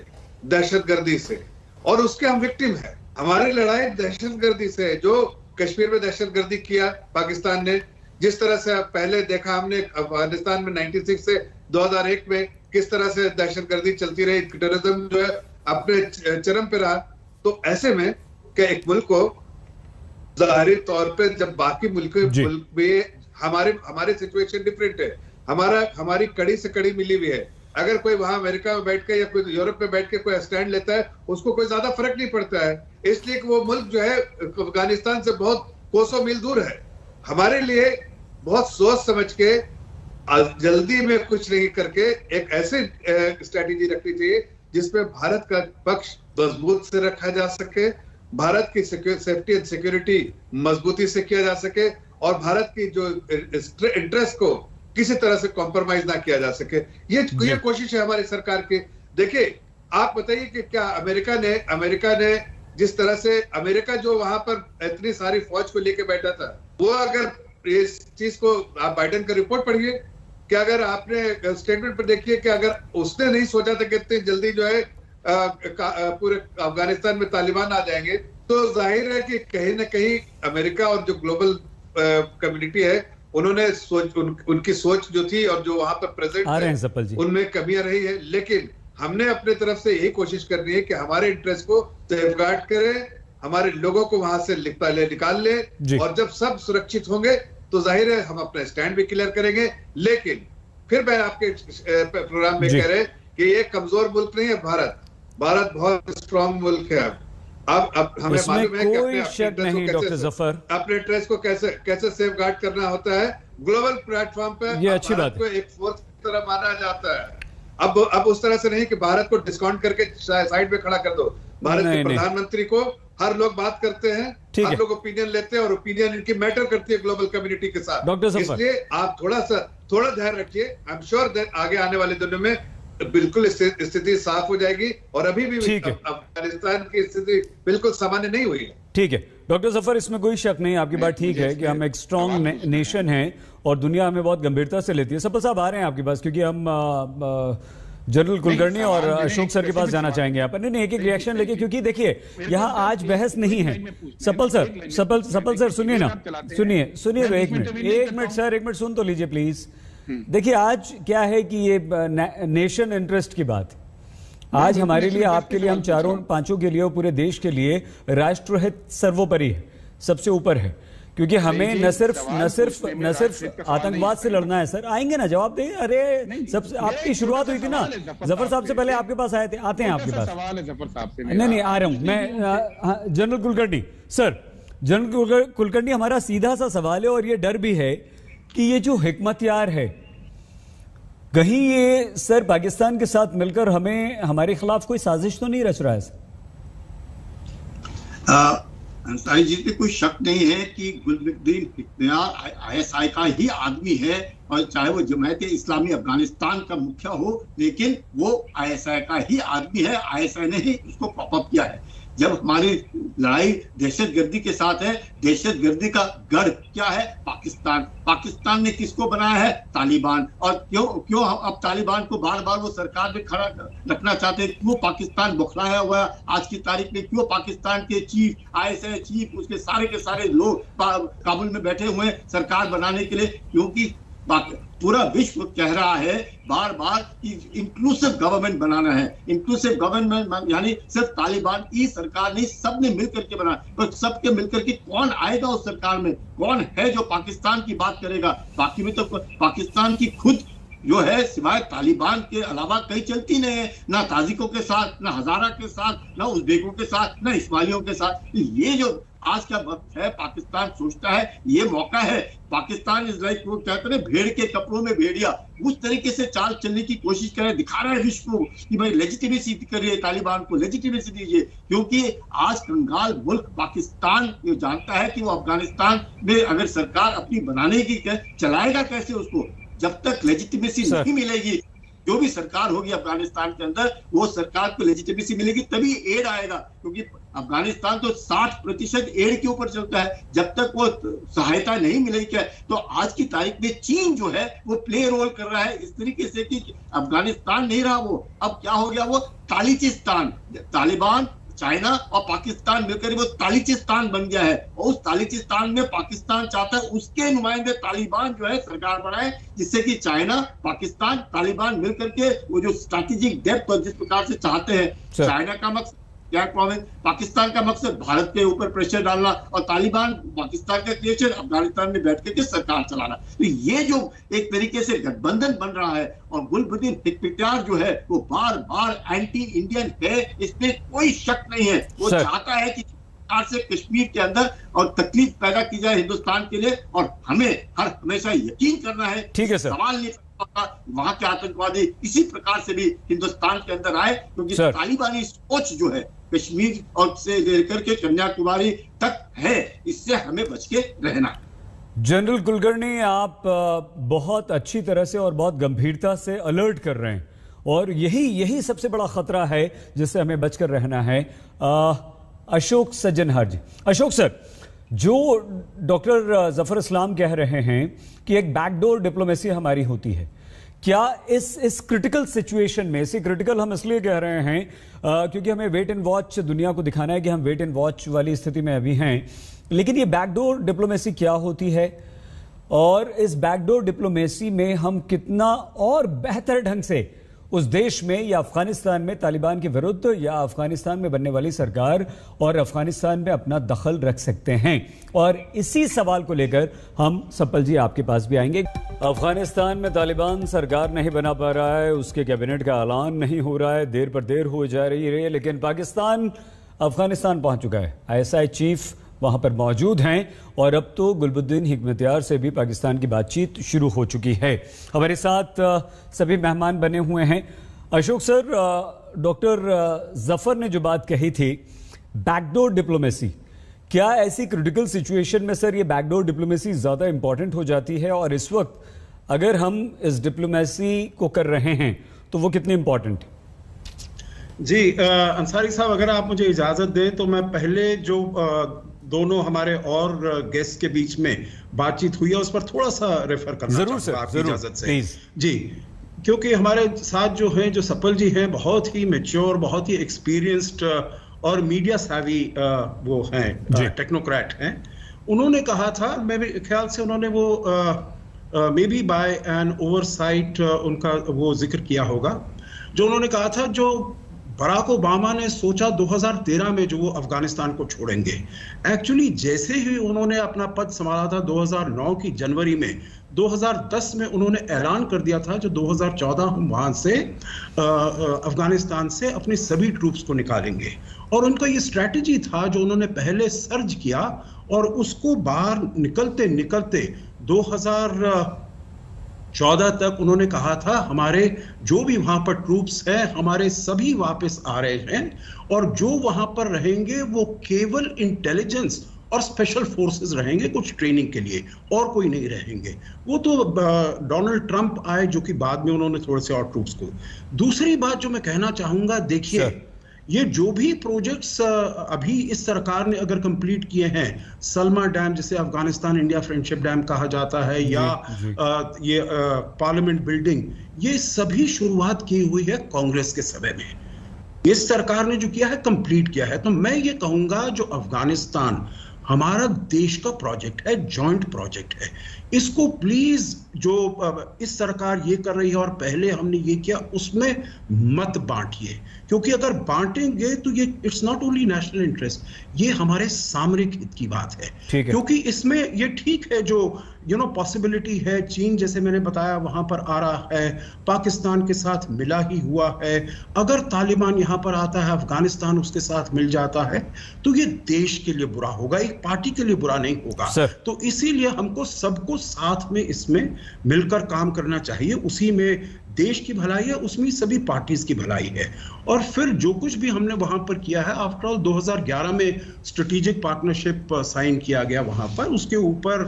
दहशतगर्दी से, और उसके हम विक्टिम है। हमारी लड़ाई दहशतगर्दी से है, जो कश्मीर में दहशतगर्दी किया पाकिस्तान ने, जिस तरह से पहले देखा हमने अफगानिस्तान में 96 से 2001 में किस तरह से दहशतगर्दी चलती रही, टेररिज्म जो है अपने चरम पे रहा। तो ऐसे में कि एक मुल्क को जाहिर तौर पे, जब बाकी मुल्क में हमारे सिचुएशन डिफरेंट है, हमारी कड़ी से कड़ी मिली हुई है। अगर कोई वहां अमेरिका में बैठ के या कोई यूरोप में बैठ के कोई स्टैंड लेता है, उसको कोई ज्यादा फर्क नहीं पड़ता है, इसलिए कि वो मुल्क जो है अफगानिस्तान से बहुत कोसों मील दूर है। हमारे लिए बहुत सोच समझ के, जल्दी में कुछ नहीं करके एक ऐसी स्ट्रेटेजी रखनी चाहिए जिसमें भारत का पक्ष मजबूत से रखा जा सके, भारत की सेफ्टी एंड सिक्योरिटी मजबूती से किया जा सके, और भारत की जो इंटरेस्ट को किसी तरह से कॉम्प्रोमाइज ना किया जा सके। ये कोशिश है हमारी सरकार की। देखिए, आप बताइए कि क्या अमेरिका ने जिस तरह से अमेरिका जो वहां पर इतनी सारी फौज को लेके बैठा था, वो अगर इस चीज को आप बाइडेन का रिपोर्ट पढ़िए कि अगर आपने स्टेटमेंट पर देखिए कि अगर उसने नहीं सोचा था कि इतनी जल्दी जो है पूरे अफगानिस्तान में तालिबान आ जाएंगे, तो जाहिर है कि कहीं ना कहीं अमेरिका और जो ग्लोबल कम्युनिटी है उन्होंने उनकी सोच जो थी और जो वहां पर प्रेजेंट है उनमें कमियां रही है। लेकिन हमने अपने तरफ से यही कोशिश करनी है कि हमारे इंटरेस्ट को सेफगार्ड करें, हमारे लोगों को वहां से निकाल ले, और जब सब सुरक्षित होंगे तो जाहिर है हम अपना स्टैंड भी क्लियर करेंगे। लेकिन फिर मैं आपके प्रोग्राम में कह रहे कि ये कमजोर मुल्क नहीं है भारत बहुत स्ट्रांग मुल्क है। अब हमें मालूम है कि अपने इंटरेस्ट को कैसे सेफगार्ड करना होता है। ग्लोबल प्लेटफॉर्म पे ये अच्छी बात को एक फोर्स की तरह माना जाता है। अब उस तरह से नहीं कि भारत को डिस्काउंट करके साइड में खड़ा कर दो। भारत के प्रधानमंत्री को हर लोग बात करते हैं, हर लोग ओपिनियन लेते हैं और ओपिनियन इनकी मैटर करती है ग्लोबल कम्युनिटी के साथ। इसलिए आप थोड़ा ध्यान रखिए। आई एम श्योर आगे आने वाले दिनों में बिल्कुल स्थिति साफ हो जाएगी और अभी भी अफगानिस्तान की स्थिति बिल्कुल सामान्य नहीं हुई है। ठीक है डॉक्टर जफर, इसमें कोई शक नहीं, आपकी बात ठीक है कि हम एक स्ट्रॉन्ग नेशन हैं और दुनिया हमें बहुत गंभीरता से लेती है। सफल साहब आ रहे हैं आपके पास, क्योंकि हम जनरल कुलकर्णी और अशोक सर के पास जाना चाहेंगे यहाँ पर। नहीं, एक रिएक्शन लेके, क्योंकि देखिए यहाँ आज बहस नहीं है। सफल सर सुनिए ना, सुनिए एक मिनट सर, एक मिनट सुन तो लीजिए प्लीज। देखिए आज क्या है कि ये नेशन इंटरेस्ट की बात, आज हमारे लिए, आपके लिए, हम चारों पांचों के लिए और पूरे देश के लिए राष्ट्रहित सर्वोपरि है, सबसे ऊपर है। क्योंकि हमें न सिर्फ आतंकवाद से लड़ना है। सर आएंगे ना, जवाब दें। अरे सबसे आपकी शुरुआत हुई थी ना, जफर साहब से पहले आपके पास आते हैं आपके पास। सवाल है जफर साहब से। नहीं आ रहा हूं मैं। General Kulkarni sir, general Kulkarni, हमारा सीधा सा सवाल है और ये डर भी है कि ये जो हिकमत यार है, कहीं ये सर पाकिस्तान के साथ मिलकर हमारे खिलाफ कोई साजिश तो नहीं रच रहा है? अंसारी जी पे कोई शक नहीं है कि गुलबद्दीन हिकमतयार आईएसआई का ही आदमी है, और चाहे वो जमायत इस्लामी अफगानिस्तान का मुखिया हो, लेकिन वो आईएसआई का ही आदमी है। आईएसआई ने ही उसको पॉपअप किया है। जब हमारी लड़ाई दहशतगर्दी के साथ है, दहशतगर्दी का गढ़ क्या है? पाकिस्तान ने किसको बनाया है? तालिबान। और क्यों हम अब तालिबान को बार बार वो सरकार में खड़ा रखना चाहते हैं? क्यों पाकिस्तान बौखलाया हुआ है आज की तारीख में? क्यों पाकिस्तान के चीफ, आईएसआई चीफ, उसके सारे के सारे लोग काबुल में बैठे हुए हैं सरकार बनाने के लिए? क्योंकि पूरा विश्व कह रहा है बार बार कि इंक्लूसिव गवर्नमेंट बनाना है। इंक्लूसिव गवर्नमेंट यानी सिर्फ तालिबान की सरकार नहीं, सबने मिलकर के बनाना। पर सबके मिलकर के कौन आएगा उस सरकार में? कौन है जो पाकिस्तान की बात करेगा? बाकी में तो पाकिस्तान की खुद जो है सिवाय तालिबान के अलावा कहीं चलती नहीं है, ना ताजिकों के साथ, ना हजारा के साथ, ना उज़्बेकों के साथ, ना इस्माइलियों के साथ। ये जो आज का वक्त है, पाकिस्तान सोचता है ये मौका है। पाकिस्तान इज लाइक, वो कहते हैं भेड़ के कपड़ों में भेड़िया, उस तरीके से चाल चलने की कोशिश करे, दिखा रहा है विश्व को कि भाई लेजिटिमेसी करिए, तालिबान को लेजिटिमेसी दीजिए। क्योंकि आज कंगाल मुल्क पाकिस्तान ये जानता है कि वो अफगानिस्तान में अगर सरकार अपनी बनाने की चलाएगा कैसे उसको? जब तक लेजिटिमेसी नहीं मिलेगी, जो भी सरकार होगी अफगानिस्तान के अंदर, वो सरकार को लेजिटिमेसी मिलेगी तभी एड आएगा। क्योंकि अफगानिस्तान तो 60% एड के ऊपर चलता है। जब तक वो सहायता नहीं मिलेगी, तो आज की तारीख में चीन जो है वो प्ले रोल कर रहा है इस तरीके से कि अफगानिस्तान नहीं रहा वो, अब क्या हो गया? वो तालिचिस्तान, तालिबान, चाइना और पाकिस्तान मिलकर वो तालिचिस्तान बन गया है। और उस तालिचिस्तान में पाकिस्तान चाहता है उसके नुमाइंदे तालिबान जो है सरकार बनाए, जिससे कि चाइना, पाकिस्तान, तालिबान मिलकर के वो जो स्ट्रैटेजिक डेप्थ जिस प्रकार से चाहते हैं, चाइना का मकसद पाकिस्तान का मकसद भारत के ऊपर प्रेशर डालना, और तालिबान पाकिस्तान का क्रिएशन, अफगानिस्तान में बैठ करके सरकार चलाना। तो ये जो एक तरीके से गठबंधन बन रहा है, और गुलबद्दीन हिकमतयार जो है वो बार बार एंटी इंडियन है, इसमें कोई शक नहीं है। वो चाहता है कि से कश्मीर के अंदर और तकलीफ पैदा की जाए हिंदुस्तान के लिए, और हमें हमेशा यकीन करना है। ठीक है सर, सवाल नहीं वहां के आतंकवादी इसी प्रकार से भी हिंदुस्तान के अंदर आए, क्योंकि तालिबानी सोच जो है कश्मीर और से लेकर के कन्याकुमारी तक है, इससे हमें बच के रहना। जनरल कुलकर्णी, आप बहुत अच्छी तरह से और बहुत गंभीरता से अलर्ट कर रहे हैं, और यही सबसे बड़ा खतरा है जिससे हमें बचकर रहना है। अशोक सज्जनहार जी। अशोक सर, जो डॉक्टर जफर इस्लाम कह रहे हैं कि एक बैकडोर डिप्लोमेसी हमारी होती है, क्या इस क्रिटिकल सिचुएशन में, इसे क्रिटिकल हम इसलिए कह रहे हैं क्योंकि हमें वेट एंड वॉच दुनिया को दिखाना है कि हम वेट एंड वॉच वाली स्थिति में अभी हैं, लेकिन ये बैकडोर डिप्लोमेसी क्या होती है और इस बैकडोर डिप्लोमेसी में हम कितना और बेहतर ढंग से उस देश में या अफगानिस्तान में तालिबान के विरुद्ध या अफगानिस्तान में बनने वाली सरकार और अफगानिस्तान में अपना दखल रख सकते हैं, और इसी सवाल को लेकर हम सप्पल जी आपके पास भी आएंगे। अफगानिस्तान में तालिबान सरकार नहीं बना पा रहा है, उसके कैबिनेट का ऐलान नहीं हो रहा है, देर पर देर हो जा रही है, लेकिन पाकिस्तान अफगानिस्तान पहुंच चुका है। ISI चीफ वहां पर मौजूद हैं और अब तो गुलबुद्दीन हिकमतयार से भी पाकिस्तान की बातचीत शुरू हो चुकी है। हमारे साथ सभी मेहमान बने हुए हैं। अशोक सर, डॉक्टर जफर ने जो बात कही थी बैकडोर डिप्लोमेसी, क्या ऐसी क्रिटिकल सिचुएशन में सर ये बैकडोर डिप्लोमेसी ज्यादा इंपॉर्टेंट हो जाती है, और इस वक्त अगर हम इस डिप्लोमेसी को कर रहे हैं तो वो कितनी इंपॉर्टेंट है? जी अंसारी साहब, अगर आप मुझे इजाजत दें तो मैं पहले जो दोनों हमारे और गेस्ट के बीच में बातचीत हुई है उस पर थोड़ा सा रेफर करना चाहूंगा आपकी इजाजत से। जी, क्योंकि हमारे साथ जो हैं, जो सप्पल जी हैं, बहुत ही मैच्योर, बहुत ही एक्सपीरियंस्ड और मीडिया savvy वो हैं, टेक्नोक्रेट हैं। उन्होंने कहा था, मेरे ख्याल से उन्होंने वो maybe by an oversight उनका वो जिक्र किया होगा, जो उन्होंने कहा था जो बराक ओबामा ने सोचा 2013 में जो वो अफगानिस्तान को छोड़ेंगे, एक्चुअली जैसे ही उन्होंने अपना पद संभाला था 2009 की जनवरी में, 2010 में उन्होंने ऐलान कर दिया था जो 2014 हम वहां से अफगानिस्तान से अपनी सभी ट्रूप्स को निकालेंगे। और उनका ये स्ट्रैटेजी था जो उन्होंने पहले सर्ज किया और उसको बाहर निकलते निकलते 2014 तक उन्होंने कहा था हमारे जो भी वहां पर ट्रूप्स हैं हमारे सभी वापस आ रहे हैं, और जो वहां पर रहेंगे वो केवल इंटेलिजेंस और स्पेशल फोर्सेस रहेंगे, कुछ ट्रेनिंग के लिए, और कोई नहीं रहेंगे। वो तो डोनाल्ड ट्रंप आए जो कि बाद में उन्होंने थोड़े से और ट्रूप्स को। दूसरी बात जो मैं कहना चाहूंगा, देखिए ये जो भी प्रोजेक्ट्स अभी इस सरकार ने अगर कंप्लीट किए हैं, सलमा डैम जिसे अफगानिस्तान इंडिया फ्रेंडशिप डैम कहा जाता है, या ये पार्लियामेंट बिल्डिंग, ये सभी शुरुआत की हुई है कांग्रेस के समय में। इस सरकार ने जो किया है कंप्लीट किया है। तो मैं ये कहूंगा जो अफगानिस्तान हमारा देश का प्रोजेक्ट है, जॉइंट प्रोजेक्ट है, इसको प्लीज जो इस सरकार ये कर रही है और पहले हमने ये किया उसमें मत बांटिए, क्योंकि अगर बांटेंगे तो ये it's not only national interest, ये हमारे सामरिक हित की बात है। क्योंकि इसमें ये ठीक है जो पॉसिबिलिटी है, चीन जैसे मैंने बताया वहां पर आ रहा है, पाकिस्तान के साथ मिला ही हुआ है, अगर तालिबान यहां पर आता है, अफगानिस्तान उसके साथ मिल जाता है, तो ये देश के लिए बुरा होगा, एक पार्टी के लिए बुरा नहीं होगा। तो इसीलिए हमको सबको साथ में इसमें मिलकर काम करना चाहिए, उसी में देश की भलाई है, उसमें सभी पार्टीज की भलाई है। और फिर जो कुछ भी हमने वहां पर किया है, आफ्टर ऑल 2011 में स्ट्रेटेजिक पार्टनरशिप साइन किया गया वहां पर, उसके ऊपर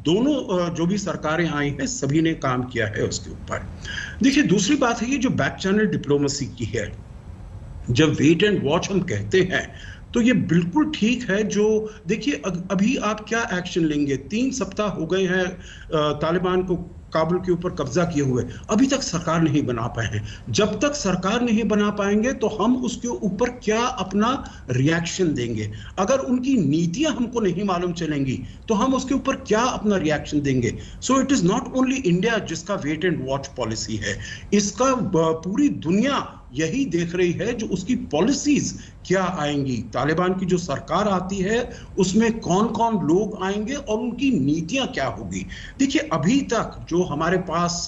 दोनों जो भी सरकारें आई हैं सभी ने काम किया है उसके ऊपर। देखिए दूसरी बात है ये जो बैक चैनल डिप्लोमेसी की है, जब वेट एंड वॉच हम कहते हैं तो ये बिल्कुल ठीक है। जो देखिए अभी आप क्या एक्शन लेंगे, 3 सप्ताह हो गए हैं तालिबान को काबुल के ऊपर कब्जा किए हुए, अभी तक सरकार नहीं बना पाए हैं। जब तक सरकार नहीं बना पाएंगे तो हम उसके ऊपर क्या अपना रिएक्शन देंगे, अगर उनकी नीतियां हमको नहीं मालूम चलेंगी तो हम उसके ऊपर क्या अपना रिएक्शन देंगे। So it is not only India जिसका वेट एंड वॉच पॉलिसी है, इसका पूरी दुनिया यही देख रही है जो उसकी पॉलिसीज क्या आएंगी, तालिबान की जो सरकार आती है उसमें कौन कौन लोग आएंगे और उनकी नीतियां क्या होगी। देखिए अभी तक जो हमारे पास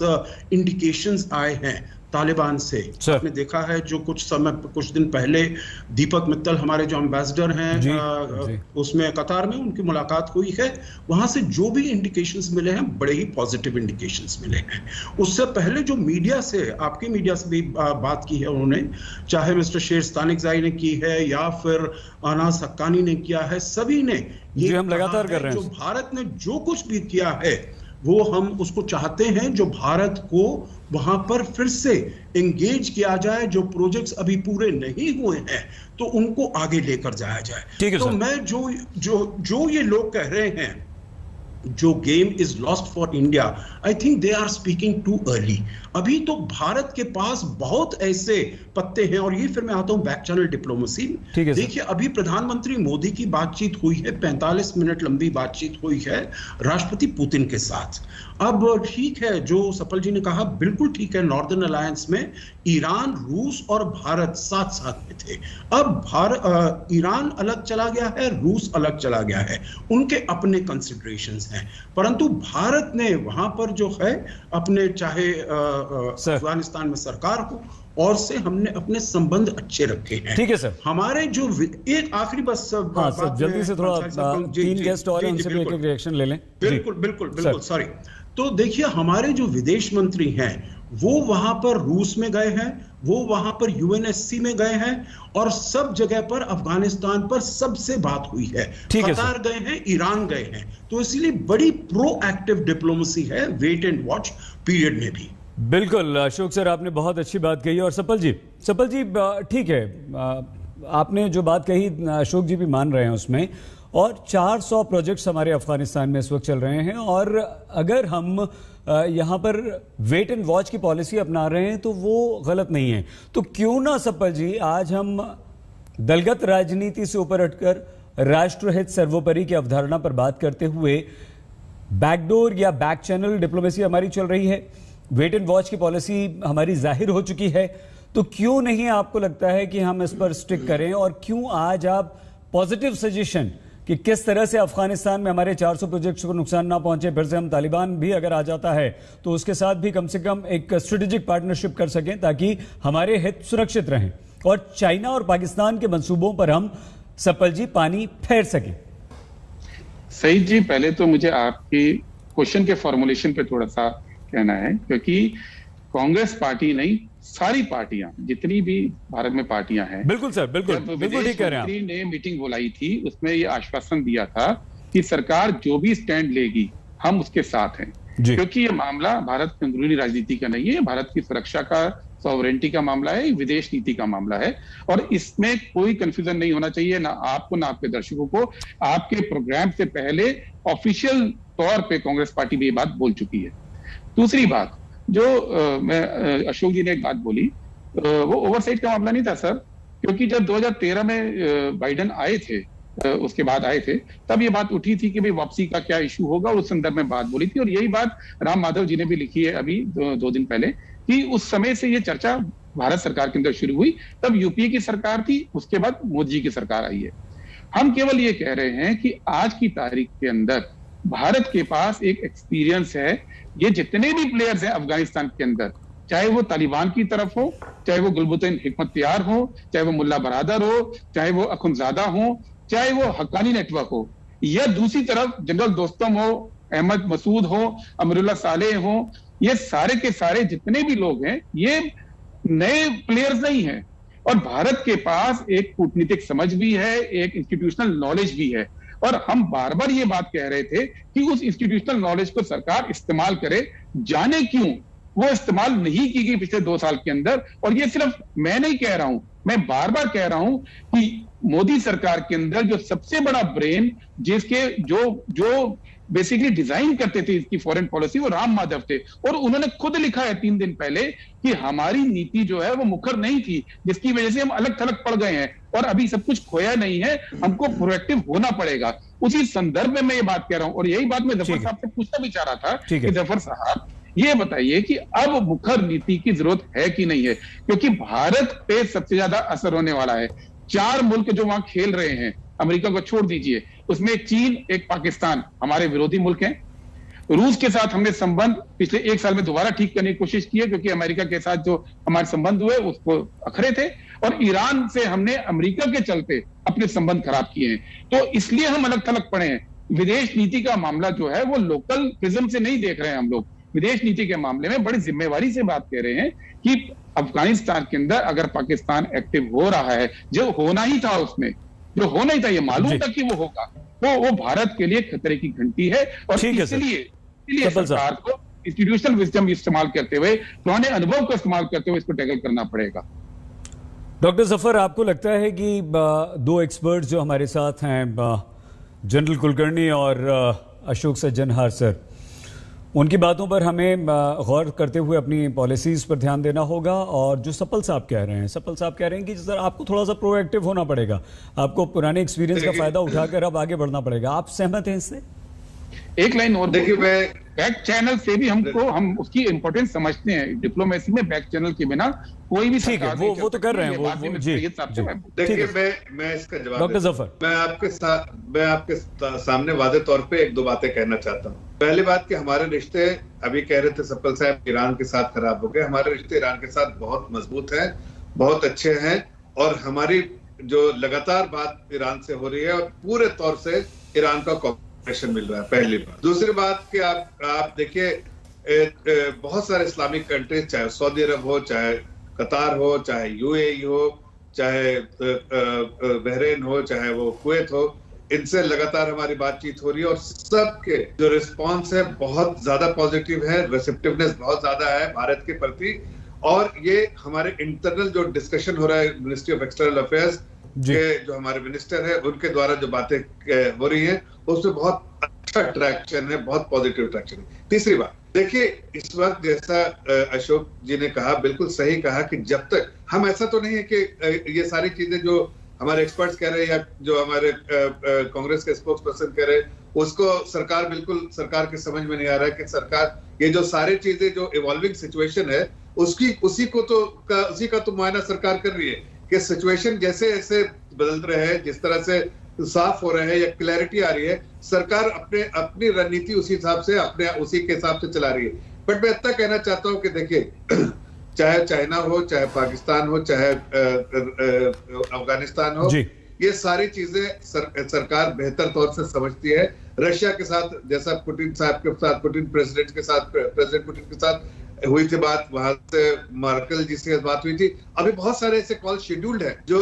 इंडिकेशंस आए हैं तालिबान से, आपने देखा है जो कुछ दिन पहले दीपक मित्तल हमारे जो एम्बेसडर हैं उसमें कतार में उनकी मुलाकात हुई है, वहां से जो भी इंडिकेशंस मिले हैं बड़े ही पॉजिटिव इंडिकेशंस मिले हैं। उससे पहले जो मीडिया से, आपके मीडिया से भी बात की है उन्होंने, चाहे मिस्टर शेर स्तानिकज़ाई ने की है या फिर अनास हक्कानी ने किया है, सभी ने ये हम लगातार कर रहे हैं जो भारत ने जो कुछ भी किया है वो हम उसको चाहते हैं जो भारत को वहां पर फिर से एंगेज किया जाए, जो प्रोजेक्ट्स अभी पूरे नहीं हुए हैं तो उनको आगे लेकर जाया जाए। तो मैं जो ये लोग कह रहे हैं जो game is lost for India, I think they are speaking too early. अभी तो भारत के पास बहुत ऐसे पत्ते हैं, और ये फिर मैं आता हूं बैक चैनल डिप्लोमेसी। देखिए अभी प्रधानमंत्री मोदी की बातचीत हुई है, 45 मिनट लंबी बातचीत हुई है राष्ट्रपति पुतिन के साथ। अब ठीक है जो सफल जी ने कहा, बिल्कुल ठीक है, नॉर्दर्न अलायंस में ईरान, रूस और भारत साथ साथ में थे। अब ईरान अलग चला गया है, रूस अलग चला गया है, उनके अपने कंसिडरेशंस हैं, परंतु भारत ने वहां पर जो है अपने चाहे अफगानिस्तान में सरकार हो और से हमने अपने संबंध अच्छे रखे हैं। ठीक है सर, हमारे जो एक आखिरी बस जल्दी से थोड़ा 3 गेस्ट और हैं, उनसे भी एक रिएक्शन ले लें। बिल्कुल सॉरी। तो देखिए हमारे जो विदेश मंत्री हैं वो वहां पर रूस में गए हैं, वो वहां पर यूएनएससी में गए हैं, और सब जगह पर अफगानिस्तान पर सबसे बात हुई है। कतार गए हैं, ईरान गए हैं, तो इसलिए बड़ी प्रोएक्टिव डिप्लोमेसी है वेट एंड वॉच पीरियड में भी। बिल्कुल अशोक सर, आपने बहुत अच्छी बात कही। और सफल जी ठीक है, आपने जो बात कही अशोक जी भी मान रहे हैं उसमें, और 400 प्रोजेक्ट्स हमारे अफगानिस्तान में इस वक्त चल रहे हैं, और अगर हम यहाँ पर वेट एंड वॉच की पॉलिसी अपना रहे हैं तो वो गलत नहीं है। तो क्यों ना सफल जी आज हम दलगत राजनीति से ऊपर हटकर राष्ट्रहित सर्वोपरि की अवधारणा पर बात करते हुए, बैकडोर या बैक चैनल डिप्लोमेसी हमारी चल रही है, वेट एंड वॉच की पॉलिसी हमारी जाहिर हो चुकी है, तो क्यों नहीं आपको लगता है कि हम इस पर स्टिक करें? और क्यों आज आप पॉजिटिव सजेशन कि किस तरह से अफगानिस्तान में हमारे 400 प्रोजेक्ट्स को नुकसान ना पहुंचे, फिर से हम तालिबान भी अगर आ जाता है तो उसके साथ भी कम से कम एक स्ट्रेटेजिक पार्टनरशिप कर सकें ताकि हमारे हित सुरक्षित रहें, और चाइना और पाकिस्तान के मंसूबों पर हम सफल जी पानी फेर सकें? सईद जी, पहले तो मुझे आपकी क्वेश्चन के फॉर्मुलेशन पे थोड़ा सा कहना है, क्योंकि कांग्रेस पार्टी नहीं, सारी पार्टियां, जितनी भी भारत में पार्टियां हैं, बिल्कुल सर, बिल्कुल ठीक कह रहे हैं आप। ने मीटिंग बुलाई थी, उसमें ये आश्वासन दिया था कि सरकार जो भी स्टैंड लेगी हम उसके साथ हैं, क्योंकि ये मामला भारत की अंदरूनी राजनीति का नहीं है, भारत की सुरक्षा का, सॉवरेनिटी का मामला है, विदेश नीति का मामला है, और इसमें कोई कंफ्यूजन नहीं होना चाहिए, ना आपको ना आपके दर्शकों को। आपके प्रोग्राम से पहले ऑफिशियल तौर पे कांग्रेस पार्टी भी ये बात बोल चुकी है। दूसरी बात जो मैं अशोक जी ने एक बात बोली, वो ओवरसाइट का मामला नहीं था सर, क्योंकि जब 2013 में बाइडेन आए थे, उसके बाद आए थे, तब ये बात उठी थी कि भाई वापसी का क्या इशू होगा, उस संदर्भ में बात बोली थी, और यही बात राम माधव जी ने भी लिखी है अभी 2 दिन पहले, कि उस समय से ये चर्चा भारत सरकार के अंदर शुरू हुई, तब यूपीए की सरकार थी, उसके बाद मोदी जी की सरकार आई है। हम केवल ये कह रहे हैं कि आज की तारीख के अंदर भारत के पास एक एक्सपीरियंस है, ये जितने भी प्लेयर्स हैं अफगानिस्तान के अंदर, चाहे वो तालिबान की तरफ हो, चाहे वो गुलबुद्दीन हिकमतयार हो, चाहे वो मुल्ला बरादर हो, चाहे वो अखुनजादा हो, चाहे वो हक्कानी नेटवर्क हो, या दूसरी तरफ जनरल दोस्तम हो, अहमद मसूद हो, अमरुल्ला सालेह हो, ये सारे के सारे जितने भी लोग हैं ये नए प्लेयर्स नहीं हैं, और भारत के पास एक कूटनीतिक समझ भी है, एक इंस्टीट्यूशनल नॉलेज भी है, और हम बार बार ये बात कह रहे थे कि उस इंस्टीट्यूशनल नॉलेज को सरकार इस्तेमाल करे। जाने क्यों वो इस्तेमाल नहीं की गई पिछले 2 साल के अंदर, और ये सिर्फ मैं नहीं कह रहा हूं, मैं बार बार कह रहा हूं कि मोदी सरकार के अंदर जो सबसे बड़ा ब्रेन, जिसके जो बेसिकली डिजाइन करते थे इसकी फॉरेन पॉलिसी, वो राम माधव थे, और उन्होंने खुद लिखा है 3 दिन पहले कि हमारी नीति जो है वो मुखर नहीं थी, जिसकी वजह से हम अलग थलग पड़ गए हैं, और अभी सब कुछ खोया नहीं है, हमको प्रोएक्टिव होना पड़ेगा। उसी संदर्भ में मैं ये बात कह रहा हूं, और यही बात मैं जफर साहब से पूछना भी चाह रहा था कि जफर साहब ये बताइए कि अब मुखर नीति की जरूरत है कि नहीं है, क्योंकि भारत पे सबसे ज्यादा असर होने वाला है। 4 मुल्क जो वहां खेल रहे हैं, अमेरिका को छोड़ दीजिए, उसमें एक चीन, एक पाकिस्तान हमारे विरोधी मुल्क हैं। रूस के साथ हमने संबंध पिछले 1 साल में दोबारा ठीक करने की कोशिश की है, क्योंकि अमेरिका के साथ जो हमारे संबंध हुए उसको अखरे थे, और ईरान से हमने अमेरिका के चलते अपने संबंध खराब किए हैं, तो इसलिए हम अलग थलग पड़े हैं। विदेश नीति का मामला जो है वो लोकल प्रिज्म से नहीं देख रहे हैं हम लोग, विदेश नीति के मामले में बड़ी जिम्मेवारी से बात कह रहे हैं कि अफगानिस्तान के अंदर अगर पाकिस्तान एक्टिव हो रहा है, जो होना ही था, उसमें जो होना ही था, ये मालूम था कि वो होगा, तो वो भारत के लिए खतरे की घंटी है, और इसलिए इसलिए सरकार को इंस्टीट्यूशनल विजडम इस्तेमाल करते हुए, पुराने अनुभव को इस्तेमाल करते हुए इसको टैकल करना पड़ेगा। डॉक्टर जफर, आपको लगता है कि दो एक्सपर्ट्स जो हमारे साथ हैं, जनरल कुलकर्णी और अशोक सज्जनहार सर, उनकी बातों पर हमें गौर करते हुए अपनी पॉलिसीज पर ध्यान देना होगा? और जो सपल साहब कह रहे हैं, सपल साहब कह रहे हैं कि सर आपको थोड़ा सा प्रोएक्टिव होना पड़ेगा, आपको पुराने एक्सपीरियंस का फायदा उठाकर अब आगे बढ़ना पड़ेगा। आप सहमत हैं इससे? एक लाइन और देखिए, बैक चैनल से भी हम उसकी इंपॉर्टेंस समझते हैं। डिप्लोमेसी में बैक चैनल के बिना कोई भी ठीक है, वो तो कर रहे हैं वो जी। देखिए, मैं इसका जवाब डॉक्टर जफर, मैं आपके सामने वादे तौर पे एक दो बातें कहना चाहता हूँ। पहली बात कि हमारे रिश्ते, अभी कह रहे थे सपल साहब, ईरान के साथ खराब हो गए। हमारे रिश्ते ईरान के साथ बहुत मजबूत हैं, बहुत अच्छे हैं, और हमारी जो लगातार बात ईरान से हो रही है और पूरे तौर से ईरान का मिल रहा है, पहली बात। दूसरी बात कि आप देखिए, बहुत सारे इस्लामिक कंट्रीज, चाहे सऊदी अरब हो, चाहे कतार हो, चाहे यूएई हो, चाहे बहरीन हो, चाहे वो कुवैत हो, इनसे लगातार हमारी बातचीत हो रही है और सबके जो रिस्पांस है बहुत ज्यादा पॉजिटिव है, रिसेप्टिवनेस बहुत ज्यादा है भारत के प्रति। और ये हमारे इंटरनल जो डिस्कशन हो रहा है मिनिस्ट्री ऑफ एक्सटर्नल अफेयर्स के जो हमारे मिनिस्टर है, उनके द्वारा जो बातें हो रही हैं, उसमें बहुत अच्छा ट्रैक्शन है, बहुत पॉजिटिव ट्रैक्शन है। तीसरी बात देखिए, इस वक्त जैसा अशोक जी ने कहा, बिल्कुल सही कहा कि जब तक हम, ऐसा तो नहीं है कि ये सारी चीजें जो हमारे एक्सपर्ट्स कह रहे हैं या जो हमारे कांग्रेस के स्पोक्स पर्सन कह रहे हैं, उसको सरकार के समझ में नहीं आ रहा है कि सरकार ये जो सारी चीजें, जो इवॉल्विंग सिचुएशन है, उसी का तो मुआयना सरकार कर रही है कि सिचुएशन जैसे ऐसे बदल रहे हैं, जिस तरह से साफ हो रहे हैं या क्लैरिटी आ रही है, सरकार अपनी रणनीति उसी के हिसाब से चला रही है। बट मैं इतना कहना चाहता हूं कि देखिए, चाहे चाइना हो, चाहे पाकिस्तान हो, चाहे अफगानिस्तान हो, ये सारी चीजें सरकार बेहतर तौर से समझती है। रशिया के साथ, जैसा प्रेसिडेंट पुतिन के साथ हुई थी बात, वहां से मार्केल जी से बात हुई थी। अभी बहुत सारे ऐसे कॉल शेड्यूल्ड है जो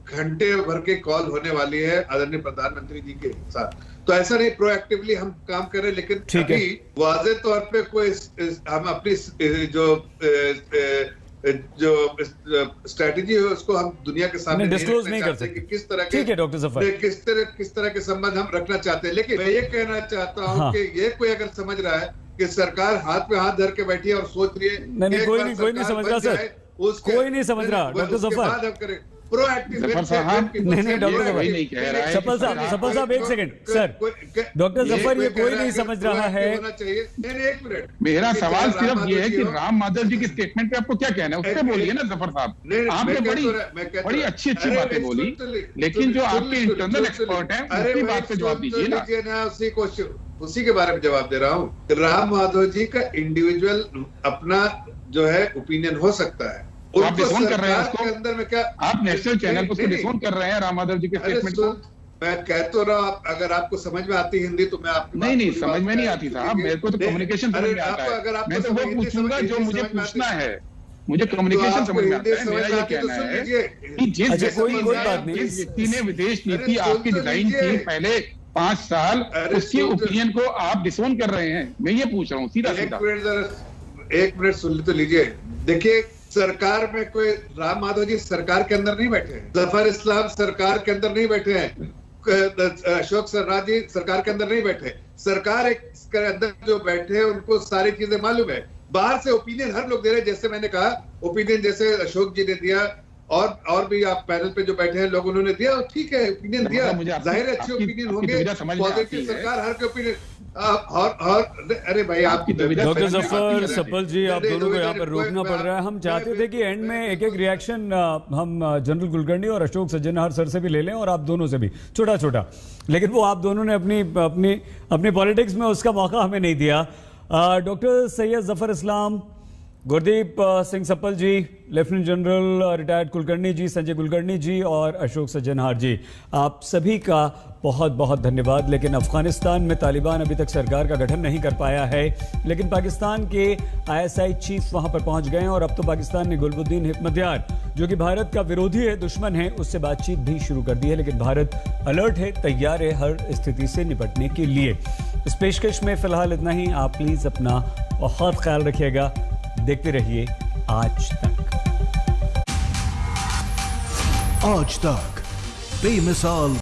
घंटे भर के कॉल होने वाली है आदरणीय प्रधानमंत्री जी के साथ। तो ऐसा नहीं, प्रोएक्टिवली हम काम कर रहे हैं, लेकिन अभी वाज़े तौर पे कोई हम अपनी जो स्ट्रेटेजी है उसको हम दुनिया के सामने डिस्क्लोज नहीं कर सकते कि किस तरह के, डॉक्टर जफर, किस तरह के संबंध हम रखना चाहते हैं। लेकिन मैं ये कहना चाहता हूँ कि ये कोई अगर समझ रहा है कि सरकार हाथ पे हाथ धर के बैठी है और सोच रही है, नहीं, कोई नहीं समझ रहा सर, कोई नहीं समझ रहा डॉक्टर जफर। नहीं डॉक्टर जफर, सपल साहब एक सेकंड सर, डॉक्टर जफर ये कोई नहीं समझ रहा है। एक मिनट, मेरा सवाल सिर्फ ये है कि राम माधव जी के स्टेटमेंट पे आपको क्या कहना है, उससे बोलिए ना जफर साहब। आपने बड़ी अच्छी बातें बोली, लेकिन जो आपके इंटरनल एक्सपर्ट हैं उसकी बात पे जवाब दीजिए ना। उसी के बारे में जवाब दे रहा हूँ। राम माधव जी का इंडिविजुअल अपना जो है ओपिनियन हो सकता है, आप डिसोन कर रहे हैं उसको, अंदर में क्या आप नेशनल चैनल को डिसोन कर रहे हैं राम माधव जी के स्टेटमेंट को? मैं कह तो रहा हूँ, अगर आपको समझ में आती हिंदी तो मैं आपको नहीं समझ में नहीं आती साहब, मेरे को तो कम्युनिकेशन समझ में आता है। मैं तो वो पूछूंगा जो मुझे पूछना है, मुझे कम्युनिकेशन समझ में आता है। मेरा ये कहना है कि जिस व्यक्ति ने विदेश नीति आपकी डिजाइन की पहले 5 साल, उसके ओपिनियन को आप डिसोन कर रहे हैं। मैं ये पूछ रहा हूँ सीधा। एक मिनट सुन तो लीजिए। देखिए, सरकार में कोई राम माधव जी सरकार के अंदर नहीं बैठे हैं, जफर इस्लाम सरकार के अंदर नहीं बैठे हैं, अशोक सरराज जी सरकार के अंदर नहीं बैठे। सरकार के अंदर जो बैठे हैं उनको सारी चीजें मालूम है। बाहर से ओपिनियन हर लोग दे रहे हैं, जैसे मैंने कहा ओपिनियन जैसे अशोक जी ने दिया और भी आप पैनल पे जो बैठे हैं लोग, उन्होंने दिया, ठीक है ओपिनियन दिया, जाहिर है अच्छे ओपिनियन होंगे, पॉजिटिव सरकार हर के ओपिनियन। और अरे भाई आपकी डॉक्टर जफर, सपल जी, आप दोनों को यहाँ पर रोकना पड़ रहा है। हम चाहते थे कि एंड में एक रिएक्शन हम जनरल कुलकर्णी और अशोक सज्जनहार सर से भी ले लें और आप दोनों से भी छोटा, लेकिन वो आप दोनों ने अपनी पॉलिटिक्स में उसका मौका हमें नहीं दिया। डॉक्टर सैयद जफर इस्लाम, गुरदीप सिंह सप्पल जी, लेफ्टिनेंट जनरल रिटायर्ड कुलकर्णी जी, संजय कुलकर्णी जी और अशोक सज्जनहार जी, आप सभी का बहुत बहुत धन्यवाद। लेकिन अफगानिस्तान में तालिबान अभी तक सरकार का गठन नहीं कर पाया है, लेकिन पाकिस्तान के ISI चीफ वहां पर पहुंच गए हैं और अब तो पाकिस्तान ने गुलबुद्दीन हिकमतयार, जो कि भारत का विरोधी है, दुश्मन है, उससे बातचीत भी शुरू कर दी है। लेकिन भारत अलर्ट है, तैयार है हर स्थिति से निपटने के लिए। इस पेशकश में फिलहाल इतना ही। आप प्लीज अपना बहुत ख्याल रखिएगा। देखते रहिए आज तक। आज तक बेमिसाल